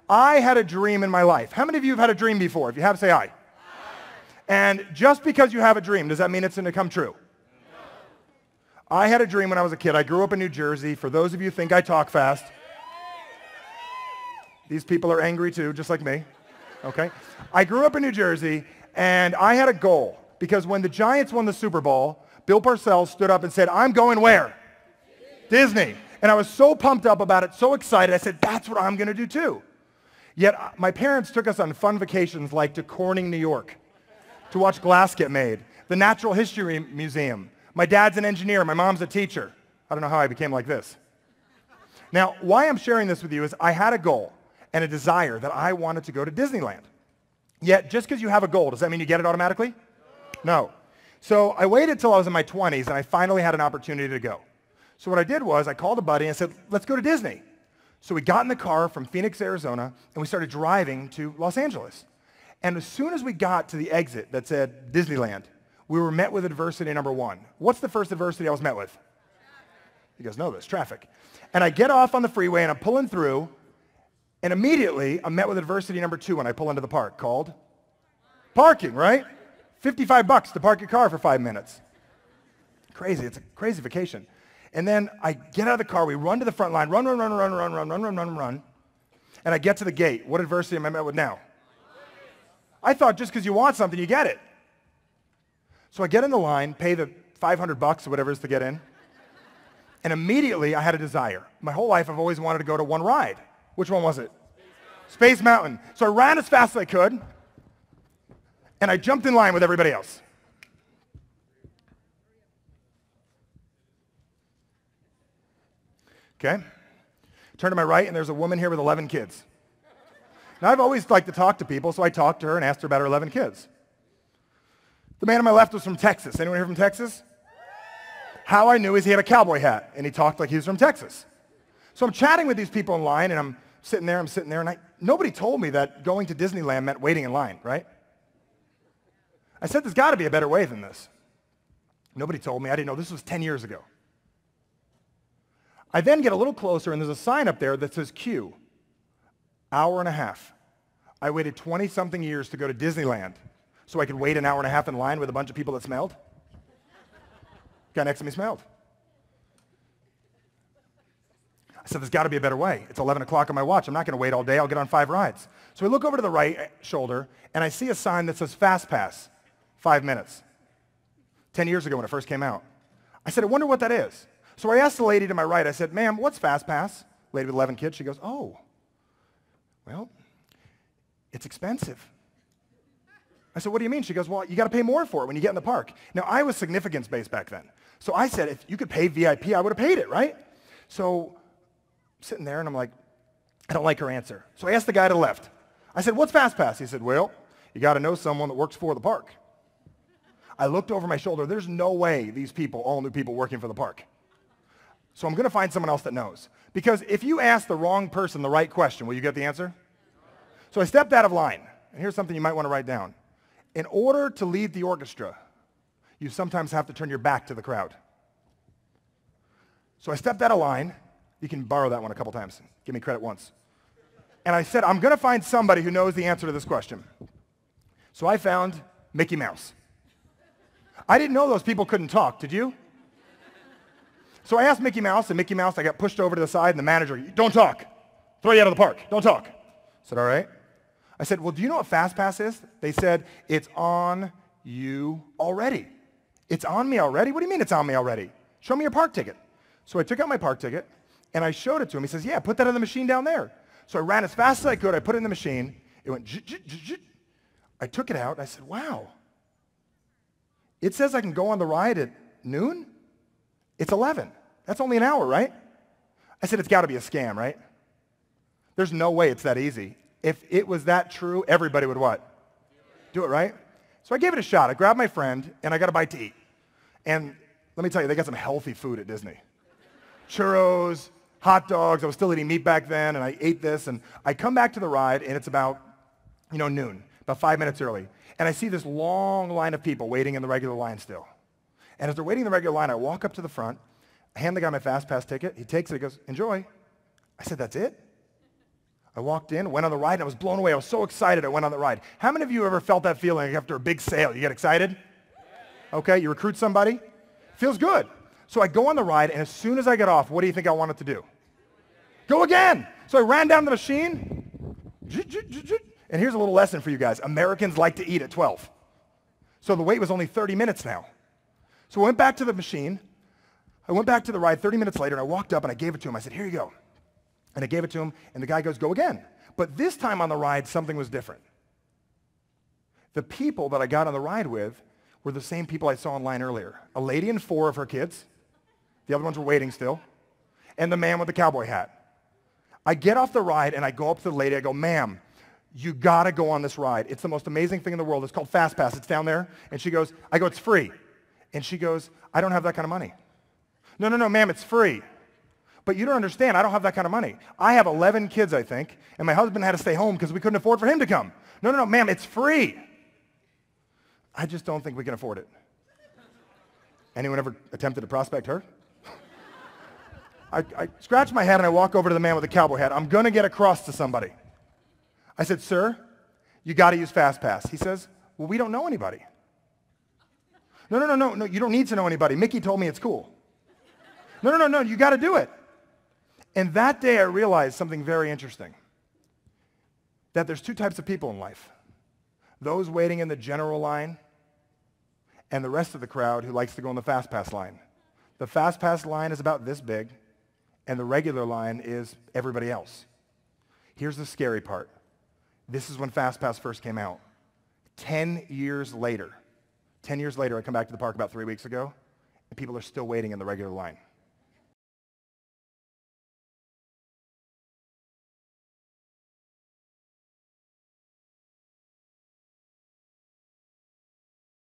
I had a dream in my life. How many of you have had a dream before? If you have, say aye. And just because you have a dream, does that mean it's going to come true? I had a dream when I was a kid. I grew up in New Jersey. For those of you who think I talk fast, these people are angry too, just like me. Okay? I grew up in New Jersey, and I had a goal. Because when the Giants won the Super Bowl, Bill Parcells stood up and said, I'm going where? Disney. And I was so pumped up about it, so excited. I said, that's what I'm going to do too. Yet my parents took us on fun vacations like to Corning, New York, to watch glass get made, the Natural History Museum. My dad's an engineer. My mom's a teacher. I don't know how I became like this. Now, why I'm sharing this with you is I had a goal and a desire that I wanted to go to Disneyland. Yet, just because you have a goal, does that mean you get it automatically? No. So I waited till I was in my 20s, and I finally had an opportunity to go. So what I did was I called a buddy and said, let's go to Disney. So we got in the car from Phoenix, Arizona, and we started driving to Los Angeles. And as soon as we got to the exit that said Disneyland, we were met with adversity number one. What's the first adversity I was met with? You guys know this, traffic. And I get off on the freeway, and I'm pulling through, and immediately I'm met with adversity number two when I pull into the park, called parking, right? $55 to park your car for 5 minutes. Crazy, it's a crazy vacation. And then I get out of the car, we run to the front line, run, and I get to the gate. What adversity am I met with now? I thought just because you want something, you get it. So I get in the line, pay the $500 or whatever it is to get in, and immediately I had a desire. My whole life I've always wanted to go to one ride. Which one was it? Space Mountain. So I ran as fast as I could, and I jumped in line with everybody else. Okay? Turn to my right, and there's a woman here with 11 kids. Now, I've always liked to talk to people, so I talked to her and asked her about her 11 kids. The man on my left was from Texas. Anyone here from Texas? How I knew is he had a cowboy hat, and he talked like he was from Texas. So I'm chatting with these people in line, and I'm sitting there, and nobody told me that going to Disneyland meant waiting in line, right? I said, there's got to be a better way than this. Nobody told me. I didn't know. This was 10 years ago. I then get a little closer, and there's a sign up there that says queue, hour and a half. I waited 20-something years to go to Disneyland so I could wait an hour and a half in line with a bunch of people that smelled. Guy next to me smelled. I said, there's got to be a better way. It's 11 o'clock on my watch. I'm not going to wait all day. I'll get on 5 rides. So I look over to the right shoulder, and I see a sign that says fastpass, 5 minutes. 10 years ago when it first came out. I said, I wonder what that is. So I asked the lady to my right, I said, ma'am, what's fastpass? Lady with 11 kids. She goes, oh, well, it's expensive. I said, what do you mean? She goes, well, you got to pay more for it when you get in the park. Now, I was significance-based back then. So I said, if you could pay VIP, I would have paid it, right? So I'm sitting there, and I'm like, I don't like her answer. So I asked the guy to the left. I said, what's fastpass? He said, well, you got to know someone that works for the park. I looked over my shoulder. There's no way these people all knew people working for the park. So I'm going to find someone else that knows. Because if you ask the wrong person the right question, will you get the answer? So I stepped out of line. And here's something you might want to write down. In order to lead the orchestra, you sometimes have to turn your back to the crowd. So I stepped out of line. You can borrow that one a couple times. Give me credit once. And I said, I'm going to find somebody who knows the answer to this question. So I found Mickey Mouse. I didn't know those people couldn't talk. Did you? So I asked Mickey Mouse, and Mickey Mouse, I got pushed over to the side, and the manager, don't talk. Throw you out of the park. Don't talk. I said, all right. I said, well, do you know what fastpass is? They said, it's on you already. It's on me already? What do you mean it's on me already? Show me your park ticket. So I took out my park ticket, and I showed it to him. He says, yeah, put that in the machine down there. So I ran as fast as I could. I put it in the machine. It went, I took it out, and I said, wow. It says I can go on the ride at noon? It's 11. That's only an hour, right? I said, it's got to be a scam, right? There's no way it's that easy. If it was that true, everybody would what? Do it, right? So I gave it a shot. I grabbed my friend, and I got a bite to eat. And let me tell you, they got some healthy food at Disney. Churros, hot dogs. I was still eating meat back then, and I ate this. And I come back to the ride, and it's about, noon, about 5 minutes early. And I see this long line of people waiting in the regular line still. And as they're waiting in the regular line, I walk up to the front, I hand the guy my fast pass ticket. He takes it, he goes, enjoy. I said, that's it? I walked in, went on the ride, and I was blown away. I was so excited I went on the ride. How many of you ever felt that feeling after a big sale? You get excited? Okay, you recruit somebody? Feels good. So I go on the ride, and as soon as I get off, what do you think I wanted to do? Go again. So I ran down the machine, and here's a little lesson for you guys. Americans like to eat at 12. So the wait was only 30 minutes now. So I went back to the machine. I went back to the ride 30 minutes later, and I walked up, and I gave it to him. I said, here you go. And I gave it to him, and the guy goes, go again. But this time on the ride, something was different. The people that I got on the ride with were the same people I saw in line earlier. A lady and 4 of her kids. The other ones were waiting still. And the man with the cowboy hat. I get off the ride, and I go up to the lady. I go, ma'am, you got to go on this ride. It's the most amazing thing in the world. It's called fastpass. It's down there. And she goes, I go, it's free. And she goes, I don't have that kind of money. No, ma'am, it's free. But you don't understand, I don't have that kind of money. I have 11 kids, I think, and my husband had to stay home because we couldn't afford for him to come. No, ma'am, it's free. I just don't think we can afford it. Anyone ever attempted to prospect her? I scratch my head and I walk over to the man with the cowboy hat. I'm going to get across to somebody. I said, sir, you got to use fastpass. He says, well, we don't know anybody. No, you don't need to know anybody. Mickey told me it's cool. No, you got to do it. And that day I realized something very interesting, that there's 2 types of people in life. Those waiting in the general line and the rest of the crowd who likes to go in the fastpass line. The fastpass line is about this big, and the regular line is everybody else. Here's the scary part. This is when fastpass first came out. 10 years later, I come back to the park about 3 weeks ago, and people are still waiting in the regular line.